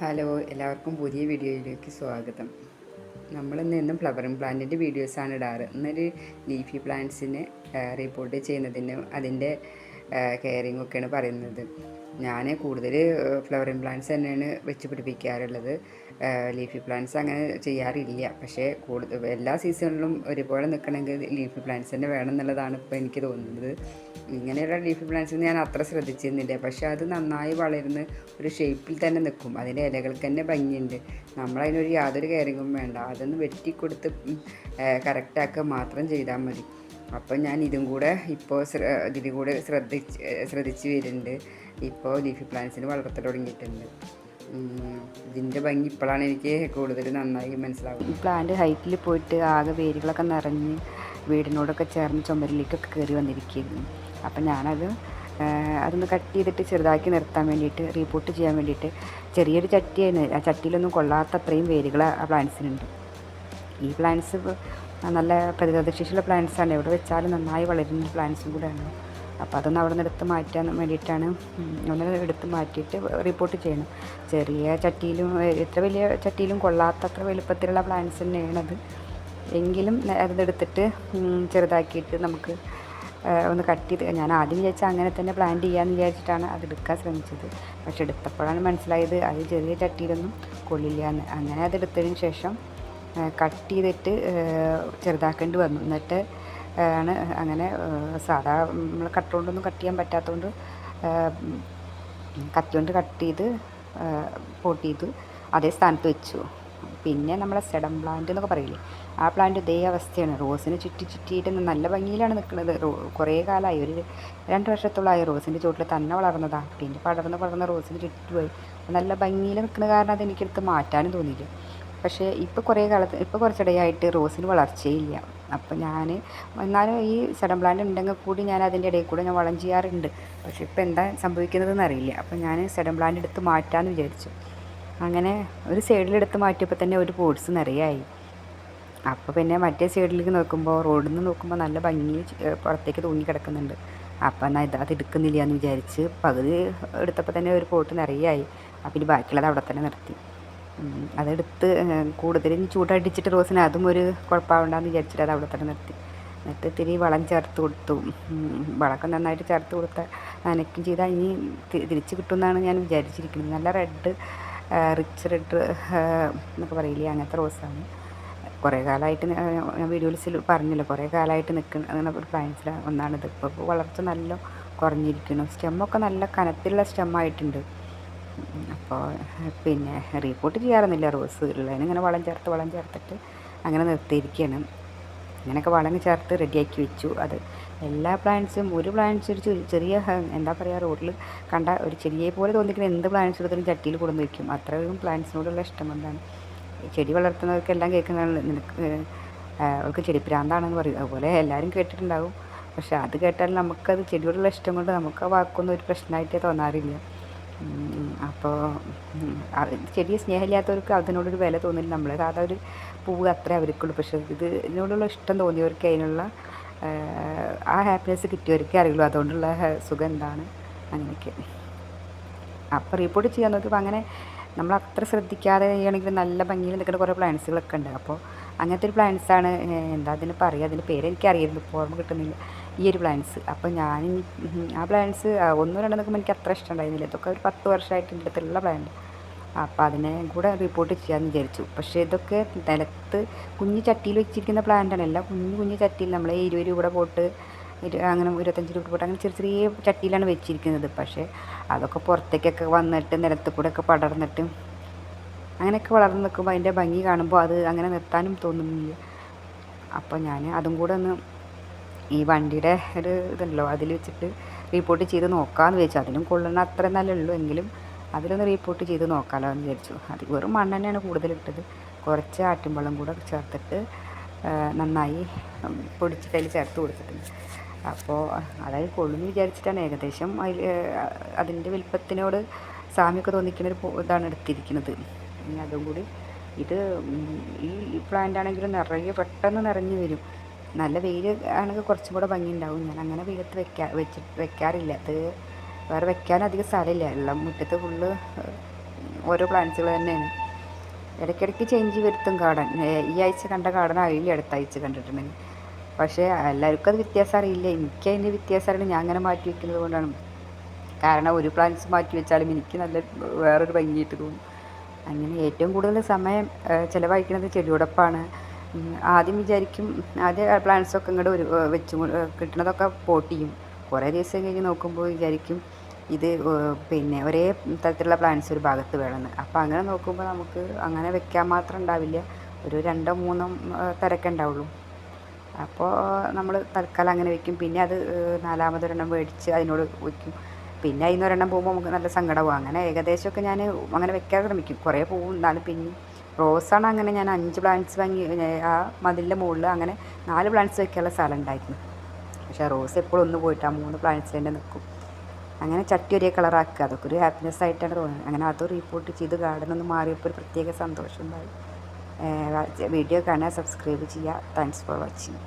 Hello, എല്ലാവർക്കും പുതിയ വീഡിയോയിലേക്ക് സ്വാഗതം. നമ്മളിന്ന് എന്നും ഫ്ലവറിങ് പ്ലാന്റിൻ്റെ വീഡിയോസാണ് ഇടാറ്. ഇന്നൊരു ലീഫി പ്ലാന്റ്സിനെ റിപ്പോർട്ട് ചെയ്യുന്നതിനും അതിൻ്റെ കെയറിങ് ഒക്കെയാണ് പറയുന്നത്. ഞാൻ കൂടുതൽ ഫ്ലവറിങ് പ്ലാന്റ്സ് തന്നെയാണ് വെച്ച് പിടിപ്പിക്കാറുള്ളത്. ലീഫി പ്ലാന്റ്സ് അങ്ങനെ ചെയ്യാറില്ല. പക്ഷേ എല്ലാ സീസണിലും ഒരുപോലെ നിൽക്കണമെങ്കിൽ ലീഫി പ്ലാന്റ്സ് തന്നെ വേണം എന്നുള്ളതാണ് ഇപ്പോൾ എനിക്ക് തോന്നുന്നത്. ഇങ്ങനെയുള്ള ലീഫി പ്ലാന്റ്സ് ഞാൻ അത്ര ശ്രദ്ധിച്ചിരുന്നില്ല. പക്ഷേ അത് നന്നായി വളർന്ന് ഒരു ഷേപ്പിൽ തന്നെ നിൽക്കും. അതിൻ്റെ ഇലകൾക്ക് തന്നെ ഭംഗിയുണ്ട്. നമ്മളതിനൊരു യാതൊരു കെയറിങ്ങും വേണ്ട. അതൊന്ന് വെട്ടിക്കൊടുത്ത് കറക്റ്റാക്കുക മാത്രം ചെയ്താൽ മതി. അപ്പോൾ ഞാൻ ഇതും കൂടെ ഇപ്പോൾ ഇതിൽ കൂടെ ശ്രദ്ധിച്ച് വരുന്നുണ്ട്. ഇപ്പോൾ ലീഫി പ്ലാന്റ്സിന് വളർത്തൽ തുടങ്ങിയിട്ടുണ്ട്. ഇതിൻ്റെ ഭംഗി ഇപ്പോഴാണ് എനിക്ക് കൂടുതൽ നന്നായി മനസ്സിലാവുന്നത്. ഈ പ്ലാന്റ് ഹൈറ്റിൽ പോയിട്ട് ആകെ വേരുകളൊക്കെ നിറഞ്ഞ് വീടിനോടൊക്കെ ചേർന്ന് ചുമരിലേക്കൊക്കെ കയറി വന്നിരിക്കുന്നു. അപ്പം ഞാനത് അതൊന്ന് കട്ട് ചെയ്തിട്ട് ചെറുതാക്കി നിർത്താൻ വേണ്ടിയിട്ട് റീപോർട്ട് ചെയ്യാൻ വേണ്ടിയിട്ട് ചെറിയൊരു ചട്ടിയാണ്. ആ ചട്ടിയിലൊന്നും കൊള്ളാത്ത അത്രയും വേരുകൾ ആ പ്ലാന്റ്സിനുണ്ട്. ഈ പ്ലാന്റ്സ് നല്ല പ്രതിരോധശേഷിയുള്ള പ്ലാന്റ്സാണ്. എവിടെ വെച്ചാലും നന്നായി വളരുന്ന പ്ലാന്റ്സും കൂടെയാണ്. അപ്പോൾ അതൊന്ന് അവിടെ നിന്ന് എടുത്ത് മാറ്റാൻ വേണ്ടിയിട്ടാണ് ഒന്ന് എടുത്ത് മാറ്റിയിട്ട് റിപ്പോർട്ട് ചെയ്യണം. ചെറിയ ചട്ടിയിലും എത്ര വലിയ ചട്ടിയിലും കൊള്ളാത്ത അത്ര വലുപ്പത്തിലുള്ള പ്ലാന്റ്സ് തന്നെയാണത്. എങ്കിലും അതെടുത്തിട്ട് ചെറുതാക്കിയിട്ട് നമുക്ക് ഒന്ന് കട്ട് ചെയ്ത് ഞാൻ ആദ്യം വിചാരിച്ചാൽ അങ്ങനെ തന്നെ പ്ലാന്റ് ചെയ്യാമെന്ന് വിചാരിച്ചിട്ടാണ് അതെടുക്കാൻ ശ്രമിച്ചത്. പക്ഷെ എടുത്തപ്പോഴാണ് മനസ്സിലായത് അത് ചെറിയ ചട്ടിയിലൊന്നും കൊള്ളില്ല എന്ന്. അങ്ങനെ അതെടുത്തതിന് ശേഷം കട്ട് ചെയ്തിട്ട് ചെറുതാക്കേണ്ടി വന്നു. എന്നിട്ട് ആണ് അങ്ങനെ സാധാ നമ്മൾ കട്ടുകൊണ്ടൊന്നും കട്ട് ചെയ്യാൻ പറ്റാത്തതുകൊണ്ട് കത്തി കൊണ്ട് കട്ട് ചെയ്ത് പോട്ട് ചെയ്ത് അതേ സ്ഥാനത്ത് വെച്ചു. പിന്നെ നമ്മളെ സെഡം പ്ലാന്റ് എന്നൊക്കെ പറയില്ലേ, ആ പ്ലാന്റ് ഇതേ അവസ്ഥയാണ്. റോസിന് ചുറ്റിയിട്ട് നല്ല ഭംഗിയിലാണ് നിൽക്കുന്നത്. കുറേ കാലമായി, ഒരു 2 വർഷത്തോളമായി റോസിൻ്റെ ചുവട്ടിൽ തന്നെ വളർന്നതാണ്. പിന്നെ പടർന്ന് റോസിന് ചുറ്റുപോയി നല്ല ഭംഗിയിൽ നിൽക്കുന്ന കാരണം അത് എനിക്കെടുത്ത് മാറ്റാനും തോന്നിയില്ല. പക്ഷേ ഇപ്പോൾ കുറച്ചിടെയായിട്ട് റോസിന് വളർച്ചയില്ല. അപ്പോൾ ഞാൻ എന്നാലും ഈ സെഡം പ്ലാന്റ് ഉണ്ടെങ്കിൽ കൂടി ഞാൻ അതിൻ്റെ ഇടയിൽ കൂടെ ഞാൻ വളം ചെയ്യാറുണ്ട്. പക്ഷേ ഇപ്പോൾ എന്താ സംഭവിക്കുന്നതെന്ന് അറിയില്ല. അപ്പോൾ ഞാൻ സെഡം പ്ലാന്റ് എടുത്ത് മാറ്റാമെന്ന് വിചാരിച്ചു. അങ്ങനെ ഒരു സൈഡിലെടുത്ത് മാറ്റിയപ്പോൾ തന്നെ ഒരു പോട്ട്സ് നിറയായി. അപ്പോൾ പിന്നെ മറ്റേ സൈഡിലേക്ക് നോക്കുമ്പോൾ റോഡിൽ നിന്ന് നോക്കുമ്പോൾ നല്ല ഭംഗി പുറത്തേക്ക് തൂങ്ങി കിടക്കുന്നുണ്ട്. അപ്പോൾ എന്നാൽ അത് എടുക്കുന്നില്ല എന്ന് വിചാരിച്ച് പകുതി എടുത്തപ്പോൾ തന്നെ ഒരു പോട്ട് നിറയായി. അപ്പോൾ ഇനി ബാക്കിയുള്ളത് അവിടെ തന്നെ നിർത്തി. അതെടുത്ത് കൂടുതലും ചൂടടിച്ചിട്ട് റോസിന് അതും ഒരു കുഴപ്പമാവണ്ടെന്ന് വിചാരിച്ചിട്ട് അത് അവിടെ തന്നെ നിർത്തി. എന്നിട്ട് ഇത്തിരി വളം ചേർത്ത് കൊടുത്തു. വളമൊക്കെ നന്നായിട്ട് ചേർത്ത് കൊടുത്താൽ നനയ്ക്കും ചെയ്താൽ ഇനി തിരിച്ച് കിട്ടുമെന്നാണ് ഞാൻ വിചാരിച്ചിരിക്കുന്നത്. നല്ല റിച്ച് റെഡ് എന്നൊക്കെ പറയില്ലേ, അങ്ങനത്തെ റോസാണ്. കുറേ കാലമായിട്ട് ഞാൻ വീഡിയോസിൽ പറഞ്ഞല്ലോ, കുറേ കാലമായിട്ട് നിൽക്കുന്ന ഒരു പ്ലാന്റ്സിൽ ഒന്നാണിത്. ഇപ്പോൾ വളർച്ച നല്ല കുറഞ്ഞിരിക്കുന്നു. സ്റ്റെമ്മൊക്കെ നല്ല കനത്തിലുള്ള സ്റ്റെമ്മായിട്ടുണ്ട്. അപ്പോൾ പിന്നെ റീപോർട്ട് ചെയ്യാറൊന്നുമില്ല. റോസ് ഉള്ളതിന് ഇങ്ങനെ വളം ചേർത്തിട്ട് അങ്ങനെ നിർത്തിയിരിക്കുകയാണ്. അങ്ങനെയൊക്കെ വളം ചേർത്ത് റെഡിയാക്കി വെച്ചു. അത് എല്ലാ പ്ലാന്റ്സും ഒരു പ്ലാന്റ്സ് ഒരു ചെറിയ എന്താ പറയുക, റോഡിൽ കണ്ട ഒരു ചെടിയെ പോലെ തോന്നിക്കുന്ന എന്ത് പ്ലാന്റ്സ് എടുത്താലും ചട്ടിയിൽ കൊണ്ടുവന്ന് വയ്ക്കും. അത്രയും പ്ലാന്റ്സിനോടുള്ള ഇഷ്ടം കൊണ്ടാണ്. ചെടി വളർത്തുന്നവർക്കെല്ലാം കേൾക്കുന്നതാണ് നിനക്ക് അവൾക്ക് ചെടിപ്രാന്താണെന്ന് പറയും. അതുപോലെ എല്ലാവരും കേട്ടിട്ടുണ്ടാവും. പക്ഷെ അത് കേട്ടാൽ നമുക്കത് ചെടിയോടുള്ള ഇഷ്ടം കൊണ്ട് നമുക്ക് ആ വാക്കൊന്നും ഒരു പ്രശ്നമായിട്ടേ തോന്നാറില്ല. അപ്പോൾ ചെടിയെ സ്നേഹമില്ലാത്തവർക്ക് അതിനോടൊരു വില തോന്നില്ല. നമ്മൾ സാധാ ഒരു പൂവ് അത്രേ അവർക്കുള്ളൂ. പക്ഷേ ഇതിനോടുള്ള ഇഷ്ടം തോന്നിയവർക്ക് അതിനുള്ള ആ ഹാപ്പിനെസ് കിട്ടിയവർക്കേ അറിയുള്ളൂ അതുകൊണ്ടുള്ള സുഖം എന്താണ്. അങ്ങനെയൊക്കെ അപ്പോൾ റിപ്പോർട്ട് ചെയ്യാൻ നോക്കിയപ്പോൾ അങ്ങനെ നമ്മൾ അത്ര ശ്രദ്ധിക്കാതെ ചെയ്യണമെങ്കിൽ നല്ല ഭംഗിയിൽ നിൽക്കുന്ന കുറേ പ്ലാന്റ്സുകളൊക്കെ ഉണ്ട്. അപ്പോൾ അങ്ങനത്തെ ഒരു പ്ലാന്റ്സാണ്, എന്താ അതിന് പറയുക, അതിൻ്റെ പേര് എനിക്കറിയായിരുന്നു, ഇപ്പോൾ ഓർമ്മ കിട്ടുന്നില്ല, ഈ ഒരു പ്ലാന്റ്സ്. അപ്പോൾ ഞാൻ ആ പ്ലാന്റ്സ് 1-2 നിൽക്കുമ്പോൾ എനിക്ക് അത്ര ഇഷ്ടം ഉണ്ടായിരുന്നില്ല. ഇതൊക്കെ ഒരു 10 വർഷമായിട്ട് എൻ്റെ അടുത്തുള്ള പ്ലാന്റ്. അപ്പോൾ അതിനെ കൂടെ റിപ്പോർട്ട് ചെയ്യാമെന്ന് വിചാരിച്ചു. പക്ഷേ ഇതൊക്കെ നിലത്ത് കുഞ്ഞു ചട്ടിയിൽ വെച്ചിരിക്കുന്ന പ്ലാന്റാണ്. എല്ലാം കുഞ്ഞു ചട്ടിയിൽ നമ്മൾ 20 രൂപയുടെ പോട്ട്, അങ്ങനെ 25 രൂപ പോട്ട്, അങ്ങനെ ചെറിയ ചട്ടിയിലാണ് വെച്ചിരിക്കുന്നത്. പക്ഷേ അതൊക്കെ പുറത്തേക്കൊക്കെ വന്നിട്ട് നിലത്ത് കൂടെ ഒക്കെ പടർന്നിട്ട് അങ്ങനെയൊക്കെ വളർന്ന് നിൽക്കുമ്പോൾ അതിൻ്റെ ഭംഗി കാണുമ്പോൾ അത് അങ്ങനെ നിർത്താനും തോന്നുന്നില്ല. അപ്പോൾ ഞാൻ അതും കൂടെ ഒന്ന് ഈ വണ്ടിയുടെ ഒരു ഇതുണ്ടല്ലോ അതിൽ വെച്ചിട്ട് റിപ്പോർട്ട് ചെയ്ത് നോക്കാമെന്ന് വിചാരിച്ചു. അതിനും കൊള്ളുന്ന അത്ര നല്ല ഉള്ളൂ, എങ്കിലും അതിലൊന്ന് റിപ്പോർട്ട് ചെയ്ത് നോക്കാമല്ലോ എന്ന് വിചാരിച്ചു. അത് വെറും മണ്ണെണ്ണയാണ് കൂടുതലിട്ടത്. കുറച്ച് ആട്ടിൻവെള്ളം കൂടെ ചേർത്തിട്ട് നന്നായി പൊടിച്ചിട്ട് അതിൽ ചേർത്ത് കൊടുത്തിട്ടുണ്ട്. അപ്പോൾ അതായത് കൊള്ളുമെന്ന് വിചാരിച്ചിട്ടാണ് ഏകദേശം അതിൻ്റെ വലിപ്പത്തിനോട് സാമ്യമൊക്കെ തോന്നിക്കുന്ന ഒരു ഇതാണ് എടുത്തിരിക്കുന്നത്. ഇനി അതും കൂടി ഇത് ഈ പ്ലാന്റ് ആണെങ്കിലും നിറയെ പെട്ടെന്ന് നിറഞ്ഞു വരും. നല്ല വെയിൽ ആണെങ്കിൽ കുറച്ചും കൂടെ ഭംഗി ഉണ്ടാവും. ഞാൻ അങ്ങനെ വെയിലത്ത് വെക്കാറില്ല. അത് വേറെ വെക്കാൻ അധികം സ്ഥലമില്ല. ഉള്ള മുറ്റത്ത് ഫുള്ള് ഓരോ പ്ലാന്റ്സുകൾ തന്നെയാണ്. ഇടയ്ക്കിടയ്ക്ക് ചേഞ്ച് വരുത്തും ഗാർഡൻ. ഈ ആഴ്ച കണ്ട ഗാർഡൻ ആയില്ല അടുത്ത ആഴ്ച കണ്ടിട്ടുണ്ടെങ്കിൽ. പക്ഷേ എല്ലാവർക്കും അത് വ്യത്യാസം അറിയില്ല. എനിക്ക് അതിൻ്റെ വ്യത്യാസം അറിയില്ല. ഞാൻ അങ്ങനെ മാറ്റി വയ്ക്കുന്നത് കൊണ്ടാണ്. കാരണം ഒരു പ്ലാന്റ്സ് മാറ്റി വെച്ചാലും എനിക്ക് നല്ല വേറൊരു ഭംഗിയായിട്ട് തോന്നും. അങ്ങനെ ഏറ്റവും കൂടുതൽ സമയം ചിലവഴിക്കുന്നത് ചെടിയോടൊപ്പമാണ്. ആദ്യം വിചാരിക്കും, ആദ്യം പ്ലാന്റ്സൊക്കെ ഇങ്ങോട്ട് വെച്ച് കിട്ടുന്നതൊക്കെ പോട്ട് ചെയ്യും. കുറേ ദിവസം കഴിഞ്ഞ് നോക്കുമ്പോൾ വിചാരിക്കും ഇത് പിന്നെ ഒരേ തരത്തിലുള്ള പ്ലാന്റ്സ് ഒരു ഭാഗത്ത് വേണമെന്ന്. അപ്പോൾ അങ്ങനെ നോക്കുമ്പോൾ നമുക്ക് അങ്ങനെ വെക്കാൻ മാത്രം ഉണ്ടാവില്ല, ഒരു 2-3 തരമൊക്കെ ഉണ്ടാവുള്ളൂ. അപ്പോൾ നമ്മൾ തൽക്കാലം അങ്ങനെ വെക്കും. പിന്നെ അത് 4മതൊരെണ്ണം മേടിച്ച് അതിനോട് വയ്ക്കും. പിന്നെ അതിൽ നിന്ന് ഒരെണ്ണം പോകുമ്പോൾ നമുക്ക് നല്ല സങ്കടമാവും. അങ്ങനെ ഏകദേശമൊക്കെ ഞാൻ അങ്ങനെ വെക്കാൻ ശ്രമിക്കും. കുറേ പോവും, എന്നാലും പിന്നെ റോസാണ് അങ്ങനെ ഞാൻ 5 പ്ലാന്റ്സ് വാങ്ങി. ആ മതിലിൻ്റെ മുകളിൽ അങ്ങനെ 4 പ്ലാന്റ്സ് വെക്കാനുള്ള സ്ഥലം ഉണ്ടായിരുന്നു. പക്ഷേ റോസ് എപ്പോഴും ഒന്ന് പോയിട്ട് ആ 3 പ്ലാന്റ്സ് തന്നെ നിൽക്കും. അങ്ങനെ ചട്ടി ഒരേ കളറാക്കുക, അതൊക്കെ ഒരു ഹാപ്പിനെസ് ആയിട്ടാണ് തോന്നുന്നത്. അങ്ങനെ അത് റീപ്പോർട്ട് ചെയ്ത് ഗാർഡനൊന്ന് മാറിയപ്പോൾ ഒരു പ്രത്യേക സന്തോഷം ഉണ്ടായി. വീഡിയോ കാണാൻ സബ്സ്ക്രൈബ് ചെയ്യുക. Thanks for watching.